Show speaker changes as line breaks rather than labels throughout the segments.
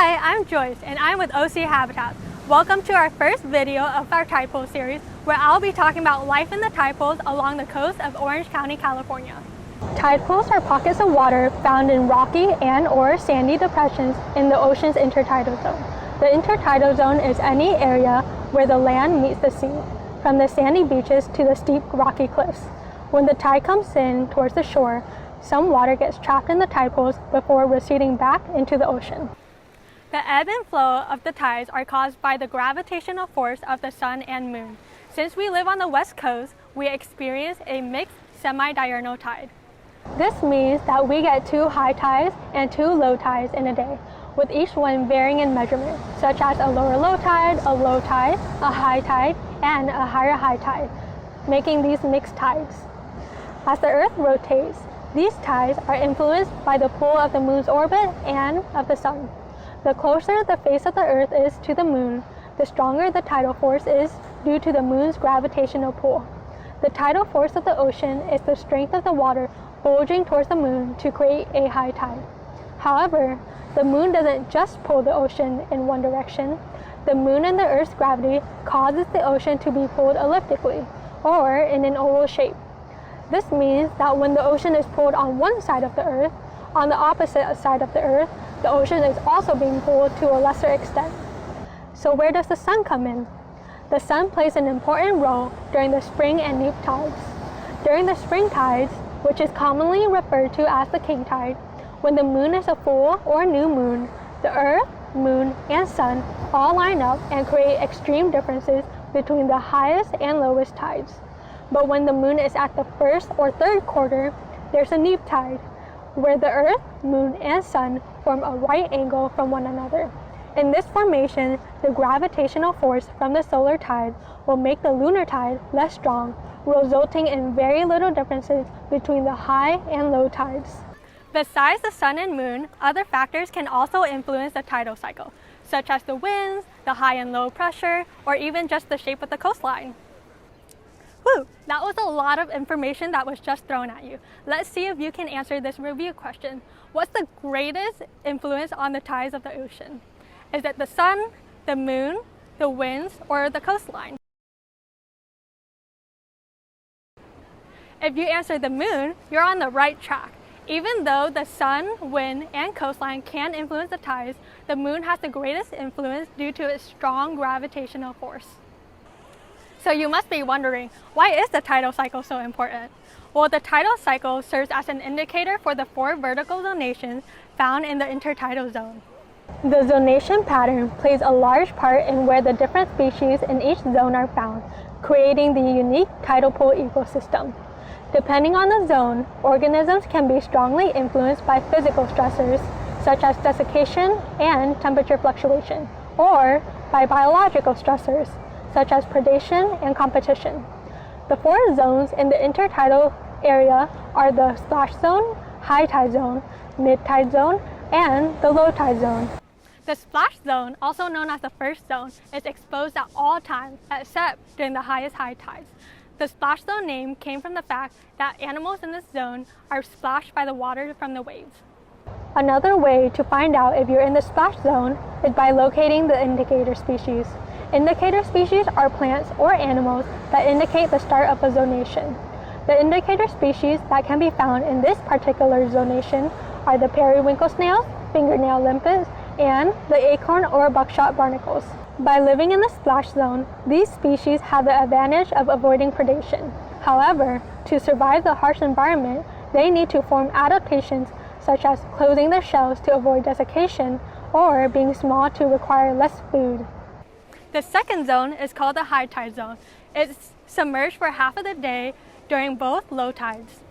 Hi, I'm Joyce and I'm with OC Habitat. Welcome to our first video of our tide pool series where I'll be talking about life in the tide pools along the coast of Orange County, California. Tide pools are pockets of water found in rocky and/or sandy depressions in the ocean's intertidal zone. The intertidal zone is any area where the land meets the sea, from the sandy beaches to the steep rocky cliffs. When the tide comes in towards the shore, some water gets trapped in the tide pools before receding back into the ocean. The ebb and flow of the tides are caused by the gravitational force of the sun and moon. Since we live on the west coast, we experience a mixed semi-diurnal tide. This means that we get 2 high tides and 2 low tides in a day, with each one varying in measurement, such as a lower low tide, a high tide, and a higher high tide, making these mixed tides. As the Earth rotates, these tides are influenced by the pull of the moon's orbit and of the sun. The closer the face of the Earth is to the moon, the stronger the tidal force is due to the moon's gravitational pull. The tidal force of the ocean is the strength of the water bulging towards the moon to create a high tide. However, the moon doesn't just pull the ocean in one direction. The moon and the Earth's gravity causes the ocean to be pulled elliptically, or in an oval shape. This means that when the ocean is pulled on one side of the Earth, on the opposite side of the Earth, the ocean is also being pulled to a lesser extent. So where does the sun come in? The sun plays an important role during the spring and neap tides. During the spring tides, which is commonly referred to as the king tide, when the moon is a full or new moon, the Earth, moon, and sun all line up and create extreme differences between the highest and lowest tides. But when the moon is at the first or third quarter, there's a neap tide, where the Earth, moon, and sun form a right angle from one another. In this formation, the gravitational force from the solar tide will make the lunar tide less strong, resulting in very little differences between the high and low tides. Besides the sun and moon, other factors can also influence the tidal cycle, such as the winds, the high and low pressure, or even just the shape of the coastline. Whew, that was a lot of information that was just thrown at you. Let's see if you can answer this review question. What's the greatest influence on the tides of the ocean? Is it the sun, the moon, the winds, or the coastline? If you answer the moon, you're on the right track. Even though the sun, wind, and coastline can influence the tides, the moon has the greatest influence due to its strong gravitational force. So you must be wondering, why is the tidal cycle so important? Well, the tidal cycle serves as an indicator for the 4 vertical zonations found in the intertidal zone. The zonation pattern plays a large part in where the different species in each zone are found, creating the unique tidal pool ecosystem. Depending on the zone, organisms can be strongly influenced by physical stressors, such as desiccation and temperature fluctuation, or by biological stressors, such as predation and competition. The 4 zones in the intertidal area are the splash zone, high tide zone, mid tide zone, and the low tide zone. The splash zone, also known as the first zone, is exposed at all times except during the highest high tides. The splash zone name came from the fact that animals in this zone are splashed by the water from the waves. Another way to find out if you're in the splash zone is by locating the indicator species. Indicator species are plants or animals that indicate the start of a zonation. The indicator species that can be found in this particular zonation are the periwinkle snails, fingernail limpets, and the acorn or buckshot barnacles. By living in the splash zone, these species have the advantage of avoiding predation. However, to survive the harsh environment, they need to form adaptations such as closing their shells to avoid desiccation or being small to require less food. The second zone is called the high tide zone. It's submerged for half of the day during both low tides.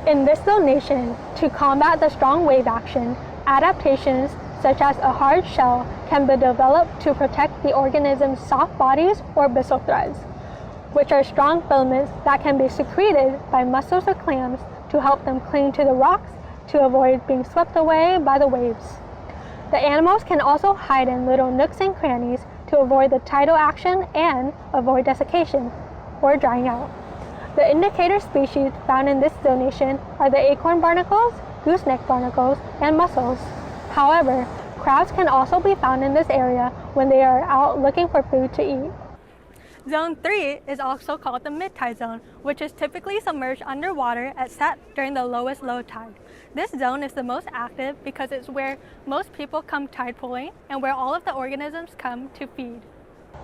In this zonation, to combat the strong wave action, adaptations such as a hard shell can be developed to protect the organism's soft bodies or byssal threads, which are strong filaments that can be secreted by mussels or clams to help them cling to the rocks to avoid being swept away by the waves. The animals can also hide in little nooks and crannies to avoid the tidal action and avoid desiccation or drying out. The indicator species found in this zonation are the acorn barnacles, gooseneck barnacles, and mussels. However, Crabs can also be found in this area when they are out looking for food to eat. Zone 3 is also called the mid-tide zone, which is typically submerged underwater except during the lowest low tide. This zone is the most active because it's where most people come tide pooling and where all of the organisms come to feed.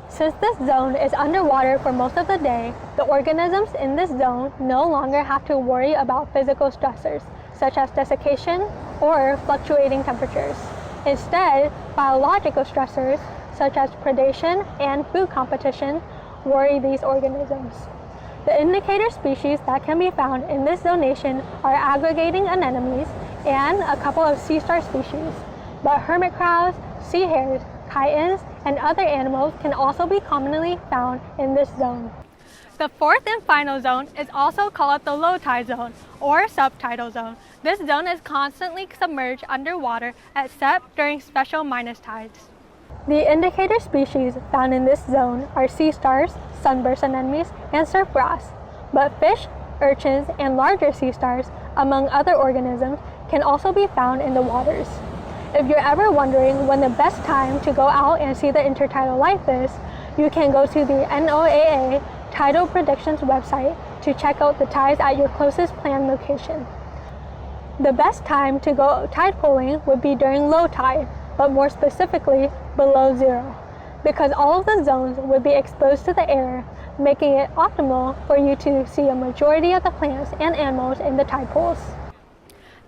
Since this zone is underwater for most of the day, the organisms in this zone no longer have to worry about physical stressors, such as desiccation or fluctuating temperatures. Instead, biological stressors, such as predation and food competition, worry these organisms. The indicator species that can be found in this zonation are aggregating anemones and a couple of sea star species, but hermit crabs, sea hares, chitons, and other animals can also be commonly found in this zone. The fourth and final zone is also called the low tide zone or subtidal zone. This zone is constantly submerged underwater except during special minus tides. The indicator species found in this zone are sea stars, sunburst anemones, and surf grass, but fish, urchins, and larger sea stars, among other organisms, can also be found in the waters. If you're ever wondering when the best time to go out and see the intertidal life is, you can go to the NOAA Tidal Predictions website to check out the tides at your closest planned location. The best time to go tide pooling would be during low tide, but more specifically below zero, because all of the zones would be exposed to the air, making it optimal for you to see a majority of the plants and animals in the tide pools.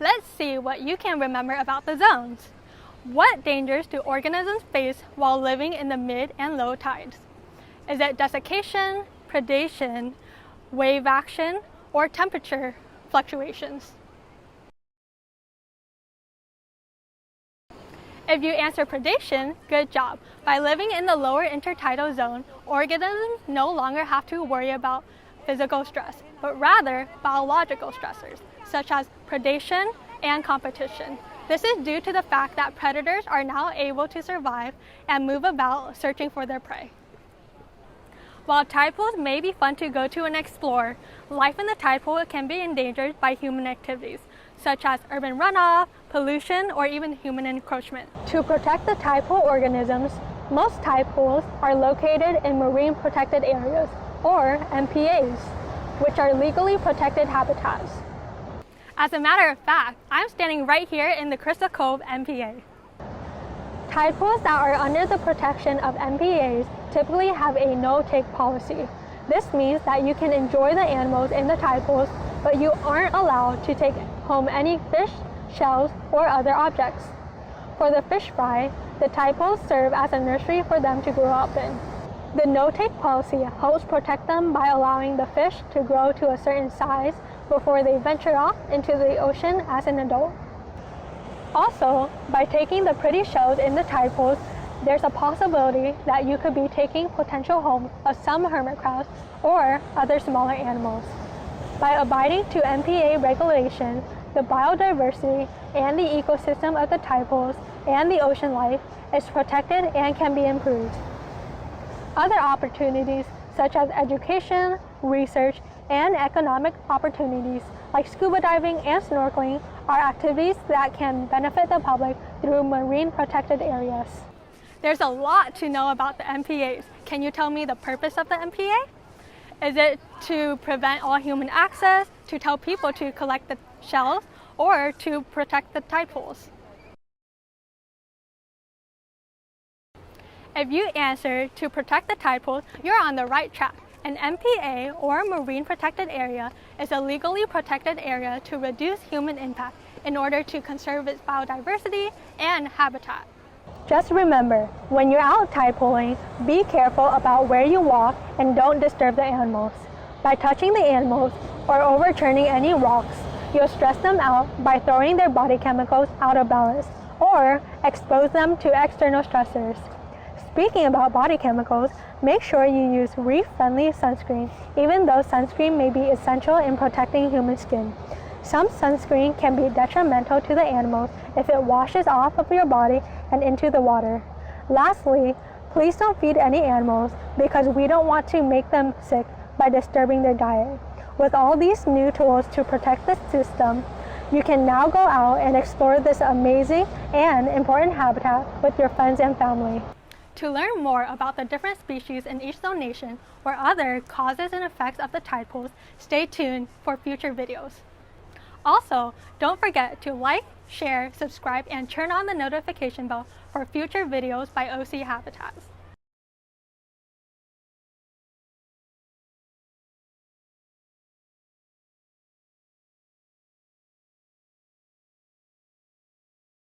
Let's see what you can remember about the zones. What dangers do organisms face while living in the mid and low tides? Is it desiccation, predation, wave action, or temperature fluctuations? If you answer predation, good job. By living in the lower intertidal zone, organisms no longer have to worry about physical stress, but rather biological stressors, such as predation and competition. This is due to the fact that predators are now able to survive and move about searching for their prey. While tide pools may be fun to go to and explore, life in the tide pool can be endangered by human activities, such as urban runoff, pollution, or even human encroachment. To protect the tide pool organisms, most tide pools are located in marine protected areas, or MPAs, which are legally protected habitats. As a matter of fact, I'm standing right here in the Crystal Cove MPA. Tide pools that are under the protection of MPAs typically have a no-take policy. This means that you can enjoy the animals in the tide pools, but you aren't allowed to take home any fish, shells, or other objects. For the fish fry, the tide pools serve as a nursery for them to grow up in. The no-take policy helps protect them by allowing the fish to grow to a certain size before they venture off into the ocean as an adult. Also, by taking the pretty shells in the tide pools, there's a possibility that you could be taking potential homes of some hermit crabs or other smaller animals. By abiding to MPA regulations, the biodiversity and the ecosystem of the tide pools and the ocean life is protected and can be improved. Other opportunities such as education, research, and economic opportunities like scuba diving and snorkeling are activities that can benefit the public through marine protected areas. There's a lot to know about the MPAs. Can you tell me the purpose of the MPA? Is it to prevent all human access, to tell people to collect the shells, or to protect the tide pools? If you answer to protect the tide pools, you're on the right track. An MPA, or Marine Protected Area, is a legally protected area to reduce human impact in order to conserve its biodiversity and habitat. Just remember, when you're out tide pooling, be careful about where you walk and don't disturb the animals. By touching the animals or overturning any rocks, you'll stress them out by throwing their body chemicals out of balance or expose them to external stressors. Speaking about body chemicals, make sure you use reef-friendly sunscreen, even though sunscreen may be essential in protecting human skin. Some sunscreen can be detrimental to the animals if it washes off of your body and into the water. Lastly, please don't feed any animals because we don't want to make them sick by disturbing their diet. With all these new tools to protect the system, You can now go out and explore this amazing and important habitat with your friends and family. To learn more about the different species in each zonation or other causes and effects of the tide pools, stay tuned for future videos. Also, don't forget to like, share, subscribe, and turn on the notification bell for future videos by OC Habitats.